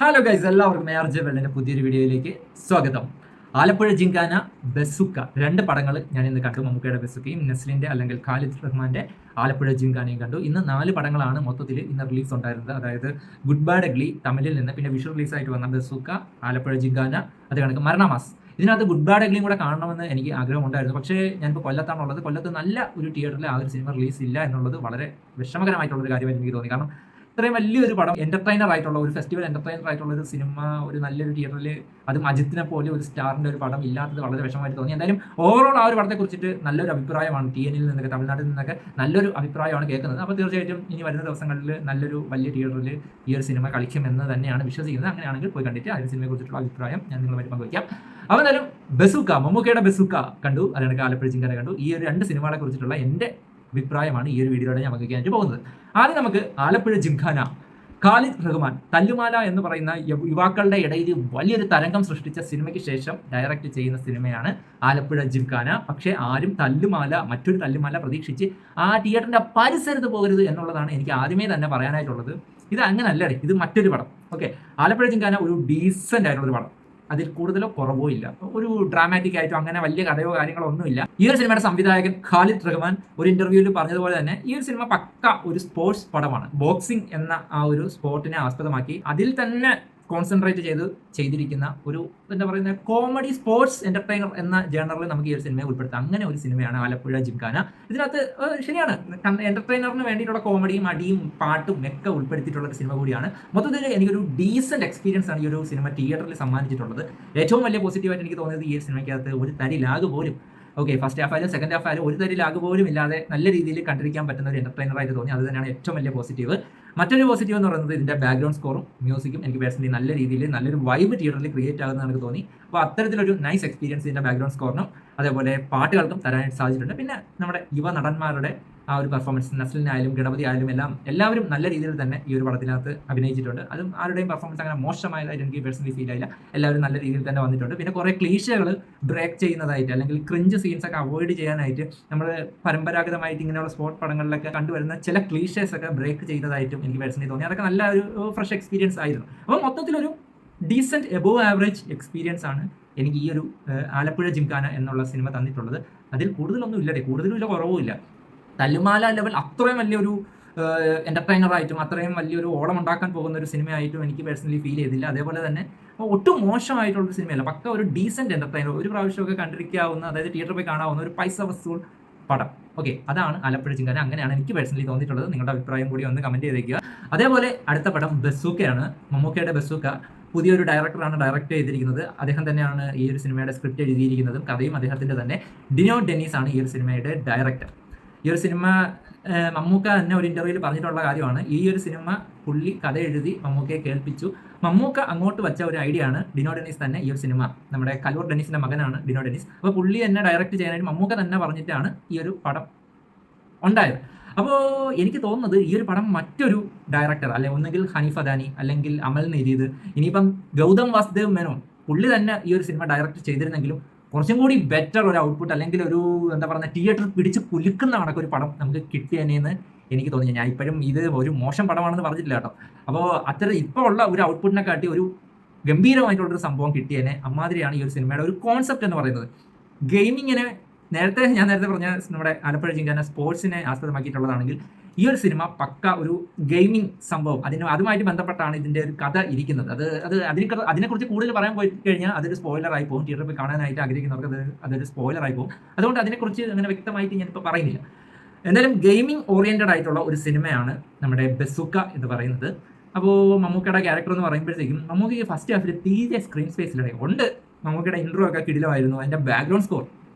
Hello guys, എല്ലാവർക്കും ARJ വെള്ളിന്റെ പുതിയൊരു വീഡിയോയിലേക്ക് സ്വാഗതം. ആലപ്പുഴ ജിങ്കാന, ബസുക്ക രണ്ട് പടങ്ങൾ ഞാൻ ഇന്ന് കണ്ടു. മമ്മൂക്കയുടെ ബസുക്കയും നസ്ലിന്റെ അല്ലെങ്കിൽ ഖാലിദ് റഹ്മാന്റെ ആലപ്പുഴ ജിങ്കാനയും കണ്ടു. ഇന്ന് 4 പടങ്ങളാണ് മൊത്തത്തിൽ ഇന്ന് റിലീസ് ഉണ്ടായിരുന്നത്. അതായത് ഗുഡ് ബാഡ് അഗ്ലി തമിഴിൽ നിന്ന്, പിന്നെ വിഷു റിലീസായിട്ട് വന്ന ബസുക്ക, ആലപ്പുഴ ജിങ്കാന, അത് കണക്ക് മരണമാസ്. ഇതിനകത്ത് ഗുഡ് ബാഡ് അഗ്ലിയും കൂടെ കാണണമെന്ന് എനിക്ക് ആഗ്രഹമുണ്ടായിരുന്നു. പക്ഷേ ഞാനിപ്പോൾ കൊല്ലത്താണുള്ളത്. കൊല്ലത്ത് നല്ല ഒരു തിയേറ്ററിൽ ആ ഒരു സിനിമ റിലീസ് ഇല്ല എന്നുള്ളത് വളരെ വിഷമകരമായിട്ടുള്ളൊരു കാര്യമായിട്ട് എനിക്ക് തോന്നി. കാരണം ഇത്രയും വലിയൊരു പടം, എന്റർടൈനർ ആയിട്ടുള്ള ഒരു ഫെസ്റ്റിവൽ എന്റർടൈനർ ആയിട്ടുള്ള ഒരു സിനിമ ഒരു നല്ലൊരു തിയേറ്ററിൽ, അതും അജിത്തിനെ പോലെ ഒരു സ്റ്റാറിന്റെ ഒരു പടം ഇല്ലാത്തത് വളരെ വിഷമമായിട്ട് തോന്നി. എന്തായാലും ഓവറോൾ ആ ഒരു പടത്തെ കുറിച്ചിട്ട് നല്ലൊരു അഭിപ്രായമാണ് TNൽ നിന്നൊക്കെ, തമിഴ്നാട്ടിൽ നിന്നൊക്കെ നല്ലൊരു അഭിപ്രായമാണ് കേൾക്കുന്നത്. അപ്പോൾ തീർച്ചയായിട്ടും ഇനി വരുന്ന ദിവസങ്ങളിൽ നല്ലൊരു വലിയ തിയേറ്ററിൽ ഈ ഒരു സിനിമ കളിക്കുമെന്ന് തന്നെയാണ് വിശ്വസിക്കുന്നത്. അങ്ങനെയാണെങ്കിൽ പോയി കണ്ടിട്ട് ആ ഒരു സിനിമയെ കുറിച്ചിട്ടുള്ള അഭിപ്രായം ഞാൻ നിങ്ങളുമായി പങ്കുവയ്ക്കാം. അപ്പോൾ എന്തായാലും ബസുക്ക, മമ്മൂക്കയുടെ ബസുക്ക കണ്ടു, അല്ലെങ്കിൽ ആലപ്പുഴ ജിങ്കാന കണ്ടു. ഈ ഒരു രണ്ട് സിനിമകളെ കുറിച്ചിട്ടുള്ള എൻ്റെ അഭിപ്രായമാണ് ഈ ഒരു വീഡിയോയുടെ ഞാൻ പങ്കുവയ്ക്കാനായിട്ട് പോകുന്നത്. ആദ്യം നമുക്ക് ആലപ്പുഴ ജിംഖാന. ഖാലിദ് റഹ്മാൻ തല്ലുമാല എന്ന് പറയുന്ന യുവാക്കളുടെ ഇടയിൽ വലിയൊരു തരംഗം സൃഷ്ടിച്ച സിനിമയ്ക്ക് ശേഷം ഡയറക്റ്റ് ചെയ്യുന്ന സിനിമയാണ് ആലപ്പുഴ ജിംഖാന. പക്ഷേ ആരും മറ്റൊരു തല്ലുമാല പ്രതീക്ഷിച്ച് ആ തിയേറ്ററിന്റെ പരിസരത്ത് പോകരുത് എന്നുള്ളതാണ് എനിക്ക് ആദ്യമേ തന്നെ പറയാനായിട്ടുള്ളത്. ഇത് അങ്ങനല്ലേ, ഇത് മറ്റൊരു പടം. ഓക്കെ, ആലപ്പുഴ ജിംഖാന ഒരു ഡീസന്റ് ആയിട്ടുള്ള ഒരു പടം, അതിൽ കൂടുതലോ കുറവോ ഇല്ല. ഒരു ഡ്രാമാറ്റിക് ആയിട്ടോ അങ്ങനെ വലിയ കഥയോ കാര്യങ്ങളോ ഒന്നുമില്ല. ഈ ഒരു സിനിമയുടെ സംവിധായകൻ ഖാലിദ് റഹ്മാൻ ഒരു ഇന്റർവ്യൂവിൽ പറഞ്ഞതുപോലെ തന്നെ ഈ ഒരു സിനിമ പക്ക ഒരു സ്പോർട്സ് പടമാണ്. ബോക്സിംഗ് എന്ന ആ ഒരു സ്പോർട്ടിനെ ആസ്പദമാക്കി അതിൽ തന്നെ കോൺസെൻട്രേറ്റ് ചെയ്തിരിക്കുന്ന ഒരു എന്താ പറയുന്ന കോമഡി സ്പോർട്സ് എന്റർടൈനർ എന്ന ജേണറിൽ നമുക്ക് ഈ ഒരു സിനിമയെ ഉൾപ്പെടുത്താം. അങ്ങനെ ഒരു സിനിമയാണ് ആലപ്പുഴ ജിംഖാന. ഇതിനകത്ത് ശരിയാണ്, എന്റർടൈനറിന് വേണ്ടിയിട്ടുള്ള കോമഡിയും അടിയും പാട്ടും ഒക്കെ ഉൾപ്പെടുത്തിയിട്ടുള്ള ഒരു സിനിമ കൂടിയാണ്. മൊത്തത്തിൽ എനിക്കൊരു ഡീസന്റ് എക്സ്പീരിയൻസ് ആണ് ഈ ഒരു സിനിമ തിയേറ്ററിൽ സമ്മാനിച്ചിട്ടുള്ളത്. ഏറ്റവും വലിയ പോസിറ്റീവായിട്ട് എനിക്ക് തോന്നിയത് ഈ സിനിമയ്ക്കകത്ത് ഒരു തരി ലാഗ് പോലും, ഓക്കെ, ഫസ്റ്റ് ഹാഫ് ആയാലും സെക്കൻഡ് ഹാഫ് ആയാലും ഒരു തരി ലാഗ് പോലും ഇല്ലാതെ നല്ല രീതിയിൽ കണ്ടിരിക്കാൻ പറ്റുന്ന ഒരു എന്റർടൈനർ ആയിട്ട് തോന്നി. അത് തന്നെയാണ് ഏറ്റവും വലിയ പോസിറ്റീവ്. മറ്റൊരു പോസിറ്റീവ് എന്ന് പറയുന്നത് ഇതിന്റെ ബാക്ക്ഗ്രൗണ്ട് സ്കോറും മ്യൂസിക്കും എനിക്ക് പേഴ്സണലി നല്ല രീതിയിൽ നല്ലൊരു വൈബ് തിയേറ്ററിൽ ക്രിയേറ്റ് ആകുന്ന എനിക്ക് തോന്നി. അപ്പോൾ അത്തരത്തിലൊരു നൈസ് എക്സ്പീരിയൻസ് ഇതിന്റെ ബാക്ക്ഗ്രൗണ്ട് സ്കോറിനും അതേപോലെ പാട്ടുകൾക്കും തരാനായിട്ട് സാധിച്ചിട്ടുണ്ട്. പിന്നെ നമ്മുടെ യുവ നടന്മാരുടെ ആ ഒരു പെർഫോമൻസ്, നസ്ലിനായാലും ഗണപതി ആയാലും എല്ലാവരും നല്ല രീതിയിൽ തന്നെ ഈ ഒരു പടത്തിനകത്ത് അഭിനയിച്ചിട്ടുണ്ട്. അതും ആരുടെയും പെർഫോമൻസ് അങ്ങനെ മോശമായതായിട്ട് എനിക്ക് പേഴ്സണലി ഫീൽ ആയില്ല. എല്ലാവരും നല്ല രീതിയിൽ തന്നെ വന്നിട്ടുണ്ട്. പിന്നെ കുറേ ക്ലീഷകൾ ബ്രേക്ക് ചെയ്യുന്നതായിട്ട്, അല്ലെങ്കിൽ ക്രിഞ്ച് സീൻസ് ഒക്കെ അവോയ്ഡ് ചെയ്യാനായിട്ട് നമ്മൾ പരമ്പരാഗതമായിട്ട് ഇങ്ങനെയുള്ള സ്പോർട്ട് പടങ്ങളിലൊക്കെ കണ്ടുവരുന്ന ചില ക്ലീഷേഴ്സ് ഒക്കെ ബ്രേക്ക് ചെയ്തതായിട്ടും എനിക്ക് പേഴ്സണലി തോന്നി. അതൊക്കെ നല്ല ഒരു ഫ്രഷ് എക്സ്പീരിയൻസ് ആയിരുന്നു. അപ്പോൾ മൊത്തത്തിലൊരു ഡീസെന്റ് എബോവ് ആവറേജ് എക്സ്പീരിയൻസ് ആണ് എനിക്ക് ഈ ഒരു ആലപ്പുഴ ജിംഖാന എന്നുള്ള സിനിമ തന്നിട്ടുള്ളത്. അതിൽ കൂടുതലൊന്നും ഇല്ല, കൂടുതലും ഇല്ല, കുറവും ഇല്ല. തല്ലുമാല ലെവൽ അത്രയും വലിയൊരു എന്റർടൈനർ ആയിട്ടും അത്രയും വലിയൊരു ഓളം ഉണ്ടാക്കാൻ പോകുന്ന ഒരു സിനിമയായിട്ടും എനിക്ക് പേഴ്സണലി ഫീൽ ചെയ്തില്ല. അതേപോലെ തന്നെ ഒട്ടും മോശമായിട്ടുള്ളൊരു സിനിമയല്ല, പക്ക ഒരു ഡീസന്റ് എന്റർടൈനർ, ഒരു പ്രാവശ്യമൊക്കെ കണ്ടിരിക്കാവുന്ന, അതായത് തിയേറ്ററിൽ പോയി കാണാവുന്ന ഒരു പൈസ വസൂൽ പടം. ഓക്കെ, അതാണ് ആലപ്പുഴ ജിംഖാന. അങ്ങനെയാണ് എനിക്ക് പേഴ്സണലി തോന്നിയിട്ടുള്ളത്. നിങ്ങളുടെ അഭിപ്രായം കൂടി ഒന്ന് കമന്റ് ചെയ്തേക്കുക. അതേപോലെ അടുത്ത പടം ബസൂക്കയാണ്. മമ്മൂക്കയുടെ ബസൂക്ക പുതിയൊരു ഡയറക്ടറാണ് ഡയറക്റ്റ് ചെയ്തിരിക്കുന്നത്. അദ്ദേഹം തന്നെയാണ് ഈ ഒരു സിനിമയുടെ സ്ക്രിപ്റ്റ് എഴുതിയിരിക്കുന്നതും കഥയും അദ്ദേഹത്തിന്റെ തന്നെ. ഡിനോ ഡെന്നീസ് ആണ് ഈ ഒരു സിനിമയുടെ ഡയറക്ടർ. ഈ ഒരു സിനിമ മമ്മൂക്ക തന്നെ ഒരു ഇന്റർവ്യൂവിൽ പറഞ്ഞിട്ടുള്ള കാര്യമാണ്. ഈ ഒരു സിനിമ പുള്ളി കഥ എഴുതി മമ്മൂക്കയെ കേൾപ്പിച്ചു. മമ്മൂക്ക അങ്ങോട്ട് വെച്ച ഒരു ഐഡിയ ആണ് ഡിനോ ഡെന്നീസ് തന്നെ ഈ ഒരു സിനിമ, നമ്മുടെ കലൂർ ഡെന്നീസിന്റെ മകനാണ് ഡിനോ ഡെന്നീസ്. അപ്പോൾ പുള്ളി തന്നെ ഡയറക്റ്റ് ചെയ്യാനായിട്ട് മമ്മൂക്ക തന്നെ പറഞ്ഞിട്ടാണ് ഈ ഒരു പടം ഉണ്ടായത്. അപ്പോൾ എനിക്ക് തോന്നുന്നത് ഈ ഒരു പടം മറ്റൊരു ഡയറക്ടർ, അല്ലെങ്കിൽ ഒന്നെങ്കിൽ ഹനീഫ് അദാനി അല്ലെങ്കിൽ അമൽ നരീത്, ഇനിയിപ്പം ഗൗതം വാസുദേവ് മേനോൻ, പുള്ളി തന്നെ ഈ ഒരു സിനിമ ഡയറക്റ്റ് ചെയ്തിരുന്നെങ്കിലും കുറച്ചും കൂടി ബെറ്റർ ഒരു ഔട്ട്പുട്ട്, അല്ലെങ്കിൽ ഒരു എന്താ പറയുക, തിയേറ്റർ പിടിച്ച് കുലുക്കുന്ന കണക്കൊരു പടം നമുക്ക് കിട്ടിയെന്ന് എനിക്ക് തോന്നി. ഞാൻ ഇപ്പോഴും ഇത് ഒരു മോശം പടമാണെന്ന് പറഞ്ഞിട്ടില്ല കേട്ടോ. അപ്പോൾ ഇപ്പോൾ ഉള്ള ഒരു ഔട്ട്പുട്ടിനെ കാട്ടി ഒരു ഗംഭീരമായിട്ടുള്ളൊരു സംഭവം കിട്ടിയതിനെ അമ്മാതിരിയാണ് ഈ ഒരു സിനിമയുടെ ഒരു കോൺസെപ്റ്റ് എന്ന് പറയുന്നത്. ഗെയിമിങ്ങിനെ ഞാൻ നേരത്തെ പറഞ്ഞ നമ്മുടെ ആലപ്പുഴ ജിംഖാന സ്പോർട്സിനെ ആസ്പദമാക്കിയിട്ടുള്ളതാണെങ്കിൽ ഈ ഒരു സിനിമ പക്ക ഒരു ഗെയിമിംഗ് സംഭവം, അതുമായിട്ട് ബന്ധപ്പെട്ടാണ് ഇതിന്റെ ഒരു കഥ ഇരിക്കുന്നത്. അതിനെക്കുറിച്ച് കൂടുതൽ പറയാൻ പോയി കഴിഞ്ഞാൽ അതൊരു സ്പോയിലർ ആയി പോകും. തിയേറ്ററിൽ പോയി കാണാനായിട്ട് ആഗ്രഹിക്കുന്നവർക്ക് അതൊരു സ്പോയിലർ ആയി പോകും. അതുകൊണ്ട് അതിനെക്കുറിച്ച് അങ്ങനെ വ്യക്തമായിട്ട് ഞാനിപ്പോൾ പറയുന്നില്ല. എന്തായാലും ഗെയിമിംഗ് ഓറിയന്റഡ് ആയിട്ടുള്ള ഒരു സിനിമയാണ് നമ്മുടെ ബസൂക്ക എന്ന് പറയുന്നത്. അപ്പോൾ മമ്മൂക്കയുടെ ക്യാരക്ടർ എന്ന് പറയുമ്പോഴത്തേക്കും മമ്മൂക്ക് ഫസ്റ്റ് ഹാഫിൽ തീരെ സ്ക്രീൻ സ്പേസിലൂടെ ഉണ്ട്. മമ്മൂക്കയുടെ ഇൻട്രോ ഒക്കെ കിടിലമായിരുന്നു. അതിന്റെ ബാക്ക്ഗ്രൗണ്ട് സ്കോർ,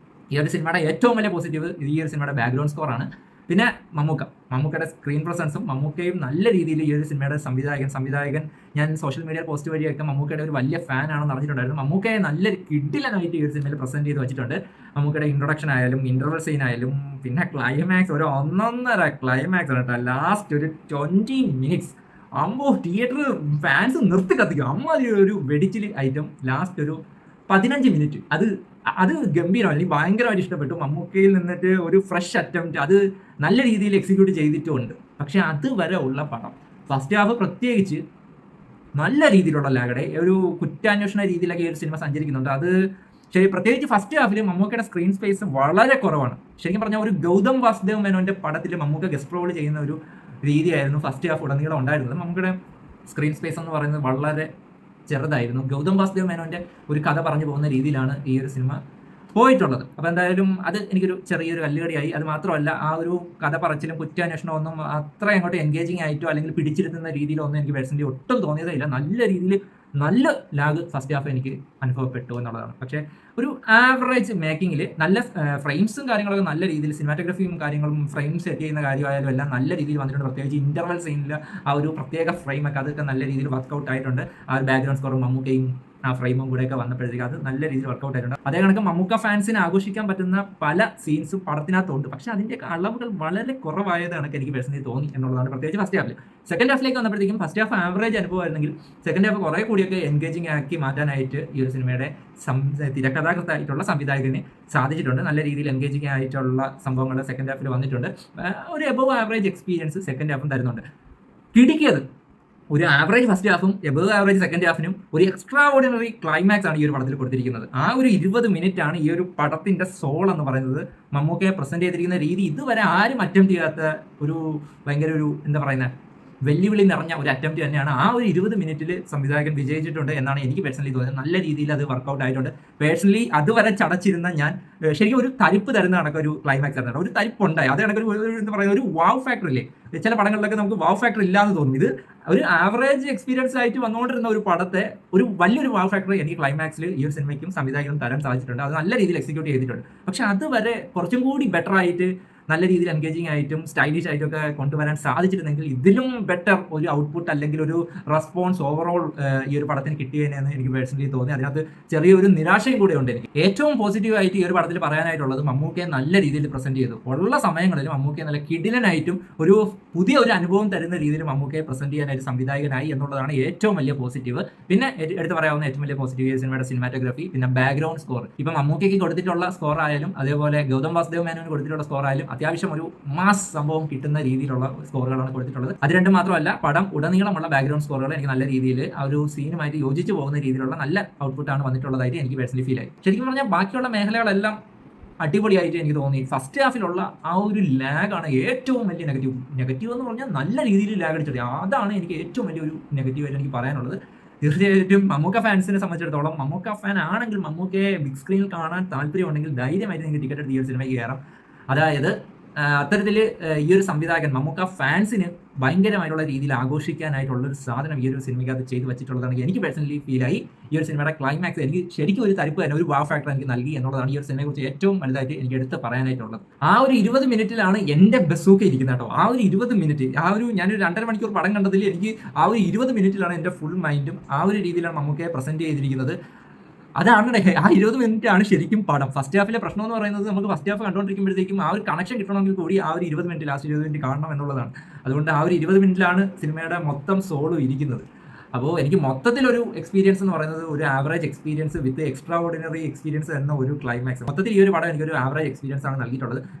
ഈ ഒരു സിനിമയുടെ ഏറ്റവും വലിയ പോസിറ്റീവ് ഈ ഒരു സിനിമയുടെ ബാക്ക്ഗ്രൗണ്ട് സ്കോറാണ്. പിന്നെ മമ്മൂക്കയുടെ സ്ക്രീൻ പ്രസൻസും, മമ്മൂക്കയും നല്ല രീതിയിൽ ഈ ഒരു സിനിമയുടെ സംവിധായകൻ ഞാൻ സോഷ്യൽ മീഡിയ പോസ്റ്റ് വഴിയൊക്കെ മമ്മൂക്കയുടെ ഒരു വലിയ ഫാൻ ആണെന്ന് അറിഞ്ഞിട്ടുണ്ടായിരുന്നു. മമ്മൂക്കയെ നല്ലൊരു കിടിലനായിട്ട് ഈ ഒരു സിനിമയിൽ പ്രസന്റ് ചെയ്ത് വെച്ചിട്ടുണ്ട്. മമ്മൂക്കയുടെ ഇൻട്രൊഡക്ഷൻ ആയാലും ഇന്റർവൽ സീൻ ആയാലും, പിന്നെ ക്ലൈമാക്സ്, ഒരു ഒന്നൊന്നര ക്ലൈമാക്സ് ആണ് കേട്ടോ. ലാസ്റ്റ് ഒരു 20 മിനിറ്റ്സ് തിയേറ്റർ ഫാൻസ് നിർത്തി കത്തിക്കും. ഒരു വെടിച്ചിൽ ഐറ്റം ലാസ്റ്റ് ഒരു 15 മിനിറ്റ്, അത് ഗംഭീരമാണ്. എനിക്ക് ഭയങ്കരമായിട്ട് ഇഷ്ടപ്പെട്ടു. മമ്മൂക്കയിൽ നിന്നിട്ട് ഒരു ഫ്രഷ് അറ്റംപ്റ്റ്, അത് നല്ല രീതിയിൽ എക്സിക്യൂട്ട് ചെയ്തിട്ടുമുണ്ട്. പക്ഷെ അതുവരെ ഉള്ള പടം ഫസ്റ്റ് ഹാഫ് പ്രത്യേകിച്ച് നല്ല രീതിയിലുള്ള ലാഗടെ ഒരു കുറ്റാന്വേഷണ രീതിയിലൊക്കെ ഈ ഒരു സിനിമ സഞ്ചരിക്കുന്നുണ്ട്. അത് ശരി, പ്രത്യേകിച്ച് ഫസ്റ്റ് ഹാഫിൽ മമ്മൂക്കയുടെ സ്ക്രീൻ സ്പേസ് വളരെ കുറവാണ്. ശരിക്കും പറഞ്ഞാൽ ഒരു ഗൗതം വാസുദേവ് മേനോന്റെ പടത്തിൽ മമ്മൂക്ക ഗസ്റ്റ് റോൾ ചെയ്യുന്ന ഒരു രീതിയായിരുന്നു ഫസ്റ്റ് ഹാഫ് ഉടനീളം ഉണ്ടായിരുന്നത്. മമ്മൂക്കയുടെ സ്ക്രീൻ സ്പേസ് എന്ന് പറയുന്നത് വളരെ ചെറുതായിരുന്നു. ഗൗതം വാസുദേവ് മേനോന്റെ ഒരു കഥ പറഞ്ഞു പോകുന്ന രീതിയിലാണ് ഈ ഒരു സിനിമ പോയിട്ടുള്ളത്. അപ്പോൾ എന്തായാലും അത് എനിക്കൊരു ചെറിയൊരു കല്ലുകടിയായി. അത് മാത്രമല്ല, ആ ഒരു കഥ പറച്ചിലും കുറ്റാന്വേഷണം ഒന്നും അത്ര അങ്ങോട്ട് എൻഗേജിങ് ആയിട്ടോ അല്ലെങ്കിൽ പിടിച്ചിരുത്തുന്ന രീതിയിലോ ഒന്നും എനിക്ക് പേഴ്സണലി ഒട്ടും തോന്നിയതേ ഇല്ല. നല്ല രീതിയിൽ നല്ല ലാഗ് ഫസ്റ്റ് ഹാഫ് എനിക്ക് അനുഭവപ്പെട്ടു എന്നുള്ളതാണ്. പക്ഷേ ഒരു ആവറേജ് മേക്കിങ്ങിൽ നല്ല ഫ്രെയിംസും കാര്യങ്ങളൊക്കെ നല്ല രീതിയിൽ, സിനിമാറ്റോഗ്രഫിയും കാര്യങ്ങളും ഫ്രെയിം സെറ്റ് ചെയ്യുന്ന കാര്യമായാലും എല്ലാം നല്ല രീതിയിൽ വന്നിട്ടുണ്ട്. പ്രത്യേകിച്ച് ഇന്റർവൽ സീനിൽ ആ ഒരു പ്രത്യേക ഫ്രെയിമൊക്കെ അതൊക്കെ നല്ല രീതിയിൽ വർക്കൗട്ട് ആയിട്ടുണ്ട്. ആ ഒരു ബാക്ക്ഗ്രൗണ്ട് സ്കോറും മമ്മൂക്കയും ആ ഫ്രെയിമും കൂടെയൊക്കെ വന്നപ്പോഴത്തേക്ക് അത് നല്ല രീതിയിൽ വർക്കൗട്ട് ആയിട്ടുണ്ട്. അതേ കണക്ക് മമ്മൂക്ക ഫാൻസിനെ ആഘോഷിക്കാൻ പറ്റുന്ന പല സീൻസും പടത്തിനകത്തുണ്ട്. പക്ഷേ അതിൻ്റെ അളവുകൾ വളരെ കുറവായതാണ് എനിക്ക് പേഴ്സണലി തോന്നി എന്നുള്ളതാണ്. പ്രത്യേകിച്ച് ഫസ്റ്റ് ഹാഫിൽ. സെക്കൻഡ് ഹാഫിലേക്ക് വന്നപ്പോഴത്തേക്കും ഫസ്റ്റ് ഹാഫ് ആവറേജ് അനുഭവമായിരുന്നെങ്കിൽ സെക്കൻഡ് ഹാഫ് കുറേ കൂടിയൊക്കെ എൻഗേജിങ് ആക്കി മാറ്റാനായിട്ട് ഈ ഒരു സിനിമയുടെ തിരക്കഥാകൃത്തായിട്ടുള്ള സംവിധായകന് സാധിച്ചിട്ടുണ്ട്. നല്ല രീതിയിൽ എൻഗേജിങ് ആയിട്ടുള്ള സംഭവങ്ങൾ സെക്കൻഡ് ഹാഫിൽ വന്നിട്ടുണ്ട്. ഒരു എബവ് ആവറേജ് എക്സ്പീരിയൻസ് സെക്കൻഡ് ഹാഫും തരുന്നുണ്ട്. കിടിക്കിയത് ഒരു ആവറേജ് ഫസ്റ്റ് ഹാഫും എബവ് ആവറേജ് സെക്കൻഡ് ഹാഫിനും ഒരു എക്സ്ട്രാ ഓർഡിനറി ക്ലൈമാക്സ് ആണ് ഈ ഒരു പടത്തിൽ കൊടുത്തിരിക്കുന്നത്. ആ ഒരു 20 മിനിറ്റ് ആണ് ഈ ഒരു പടത്തിന്റെ സോൾ എന്ന് പറയുന്നത്. മമ്മൂക്കയെ പ്രസന്റ് ചെയ്തിരിക്കുന്ന രീതി ഇതുവരെ ആരും അറ്റംപ്റ്റ് ചെയ്യാത്ത ഒരു ഭയങ്കര ഒരു എന്താ പറയുന്നത് വെല്ലുവിളി നിറഞ്ഞ ഒരു അറ്റംപ്റ്റ് തന്നെയാണ്. ആ ഒരു 20 മിനിറ്റിൽ സംവിധായകൻ വിജയിച്ചിട്ടുണ്ട് എന്നാണ് എനിക്ക് പേഴ്സണലി തോന്നുന്നത്. നല്ല രീതിയിൽ അത് വർക്കൗട്ട് ആയിട്ടുണ്ട്. പേഴ്സണലി അതുവരെ ചടച്ചിരുന്ന ഞാൻ ശരിക്കും ഒരു തരിപ്പ് തരുന്ന കണക്കൊരു ക്ലൈമാക്സ് ആണ്. ഒരു തരിപ്പുണ്ടായി. അത് കണക്കൊരു എന്താ പറയുക, ഒരു വാവ് ഫാക്ടർ ഇല്ലേ, ചില പടങ്ങളിലൊക്കെ നമുക്ക് വാവ് ഫാക്ടർ ഇല്ലാന്ന് തോന്നും. ഇത് ഒരു ആവറേജ് എക്സ്പീരിയൻസ് ആയിട്ട് വന്നുകൊണ്ടിരുന്ന ഒരു പടത്തെ ഒരു വലിയൊരു വാവ് ഫാക്ടർ എനിക്ക് ക്ലൈമാക്സിൽ ഈ ഒരു സിനിമയ്ക്കും സംവിധായകനും തരാൻ സാധിച്ചിട്ടുണ്ട്. അത് നല്ല രീതിയിൽ എക്സിക്യൂട്ട് ചെയ്തിട്ടുണ്ട്. പക്ഷെ അതുവരെ കുറച്ചും കൂടി ബെറ്റർ ആയിട്ട് നല്ല രീതിയിൽ എൻഗേജിങ് ആയിട്ടും സ്റ്റൈലിഷ് ആയിട്ടും ഒക്കെ കൊണ്ടുവരാൻ സാധിച്ചിരുന്നെങ്കിൽ ഇതിലും ബെറ്റർ ഒരു ഔട്ട്പുട്ട് അല്ലെങ്കിൽ ഒരു റെസ്പോൺസ് ഓവറോൾ ഈ ഒരു പടത്തിന് കിട്ടിയെന്ന് എനിക്ക് പേഴ്സണലി തോന്നി. അതിനകത്ത് ചെറിയൊരു നിരാശയും കൂടെ ഉണ്ട് എനിക്ക്. ഏറ്റവും പോസിറ്റീവായിട്ട് ഈ ഒരു പടത്തിൽ പറയാനായിട്ടുള്ളത് മമ്മൂക്കയെ നല്ല രീതിയിൽ പ്രസന്റ് ചെയ്തു. ഉള്ള സമയങ്ങളിൽ മമ്മൂക്കയെ നല്ല കിടിലനായിട്ടും ഒരു പുതിയ ഒരു അനുഭവം തരുന്ന രീതിയിൽ മമ്മൂക്കയെ പ്രസന്റ് ചെയ്യാനായിട്ട് സംവിധായകനായി എന്നുള്ളതാണ് ഏറ്റവും വലിയ പോസിറ്റീവ്. പിന്നെ എടുത്ത് പറയാവുന്ന ഏറ്റവും വലിയ പോസിറ്റീവ് സിനിമയുടെ സിനിമാറ്റോഗ്രഫി, പിന്നെ ബാക്ക്ഗ്രൗണ്ട് സ്കോർ. ഇപ്പം മമ്മൂക്കയ്ക്ക് കൊടുത്തിട്ടുള്ള സ്കോർ ആയാലും അതേപോലെ ഗൗതം വാസുദേവ് മേനോന് കൊടുത്തിട്ടുള്ള സ്കോർ ആയാലും അത്യാവശ്യം ഒരു മാസ് സംഭവം കിട്ടുന്ന രീതിയിലുള്ള സ്കോറുകളാണ് കൊടുത്തിട്ടുള്ളത്. അത് രണ്ടും മാത്രമല്ല, പടം ഉടനീളമുള്ള ബാക്ക്ഗ്രൗണ്ട് സ്കോറുകൾ എനിക്ക് നല്ല രീതിയിൽ ആ ഒരു സീനുമായിട്ട് യോജിച്ച് പോകുന്ന രീതിയിലുള്ള നല്ല ഔട്ട്പുട്ടാണ് വന്നിട്ടുള്ളതായിട്ട് എനിക്ക് പേഴ്സണലി ഫീൽ ആയി. ശരിക്കും പറഞ്ഞാൽ ബാക്കിയുള്ള മേഖലകളെല്ലാം അടിപൊളിയായിട്ട് എനിക്ക് തോന്നി. ഫസ്റ്റ് ഹാഫിലുള്ള ആ ഒരു ലാഗാണ് ഏറ്റവും വലിയ നെഗറ്റീവ് എന്ന് പറഞ്ഞാൽ നല്ല രീതിയിൽ ലാഗ് അടിച്ചത്. അതാണ് എനിക്ക് ഏറ്റവും വലിയൊരു നെഗറ്റീവായിട്ട് എനിക്ക് പറയാനുള്ളത്. തീർച്ചയായിട്ടും മമ്മൂക്ക ഫാൻസിനെ സംബന്ധിച്ചിടത്തോളം, മമ്മൂക്ക ഫാൻ ആണെങ്കിൽ മമ്മൂക്കയെ ബിഗ് സ്ക്രീനിൽ കാണാൻ താല്പര്യമുണ്ടെങ്കിൽ ധൈര്യമായിട്ട് നിങ്ങൾക്ക് ടിക്കറ്റ് എടുത്ത് ഈ ഒരു സിനിമയ്ക്ക് കയറാം. അതായത് അത്തരത്തിൽ ഈ ഒരു സംവിധായകൻ മമ്മൂക്ക ഫാൻസിന് ഭയങ്കരമായിട്ടുള്ള രീതിയിൽ ആഘോഷിക്കാനായിട്ടുള്ള ഒരു സാധനം ഈ ഒരു സിനിമയ്ക്കകത്ത് ചെയ്തു വെച്ചിട്ടുള്ളതാണ് എനിക്ക് പേഴ്സണലി ഫീലായി. ഈ ഒരു സിനിമയുടെ ക്ലൈമാക്സ് എനിക്ക് ശരിക്കും ഒരു തരിപ്പ് തന്നെ, ഒരു വാവ് ഫാക്ടർ എനിക്ക് നൽകി എന്നുള്ളതാണ് ഈ ഒരു സിനിമയെക്കുറിച്ച് ഏറ്റവും വലുതായിട്ട് എനിക്ക് എടുത്ത് പറയാനായിട്ടുള്ളത്. ആ ഒരു 20 മിനിറ്റിലാണ് എൻ്റെ ബസ്സൊക്കെ ഇരിക്കുന്നത് കേട്ടോ. ആ ഒരു 20 മിനിറ്റ്, ആ ഒരു ഞാനൊരു 2.5 മണിക്കൂർ പടം കണ്ടതിൽ എനിക്ക് ആ ഒരു 20 മിനിറ്റിലാണ് എൻ്റെ ഫുൾ മൈൻഡും ആ ഒരു രീതിയിലാണ് മമ്മൂക്കയെ പ്രസന്റ് ചെയ്തിരിക്കുന്നത്. അതാണ് ആ 20 മിനിറ്റ് ആണ് ശരിക്കും പടം. ഫസ്റ്റ് ഹാഫിലെ പ്രശ്നം എന്ന് പറയുന്നത് നമുക്ക് ഫസ്റ്റ് ഹാഫ് കണ്ടുകൊണ്ടിരിക്കുമ്പോഴത്തേക്കും ആ ഒരു കണക്ഷൻ കിട്ടണമെങ്കിൽ കൂടി ആ ഒരു 20 മിനിറ്റ്, ലാസ്റ്റ് 20 മിനിറ്റ് കാണണം എന്നുള്ളതാണ്. അതുകൊണ്ട് ആ ഒരു 20 മിനിറ്റിലാണ് സിനിമയുടെ മൊത്തം സോളും ഇരിക്കുന്നത്. അപ്പോൾ എനിക്ക് മൊത്തത്തിലൊരു എക്സ്പീരിയൻസ് എന്ന് പറയുന്നത് ഒരു ആവറേജ് എക്സ്പീരിയൻസ് വിത്ത് എക്സ്ട്രാ ഓർഡിനറി എക്സ്പീരിയൻസ് എന്ന ഒരു ക്ലൈമാക്സ്. മൊത്തത്തിൽ ഈ ഒരു പടം എനിക്കൊരു ആവറേജ് എക്സ്പീരിയൻസ് ആണ് നൽകിയിട്ടുള്ളത്.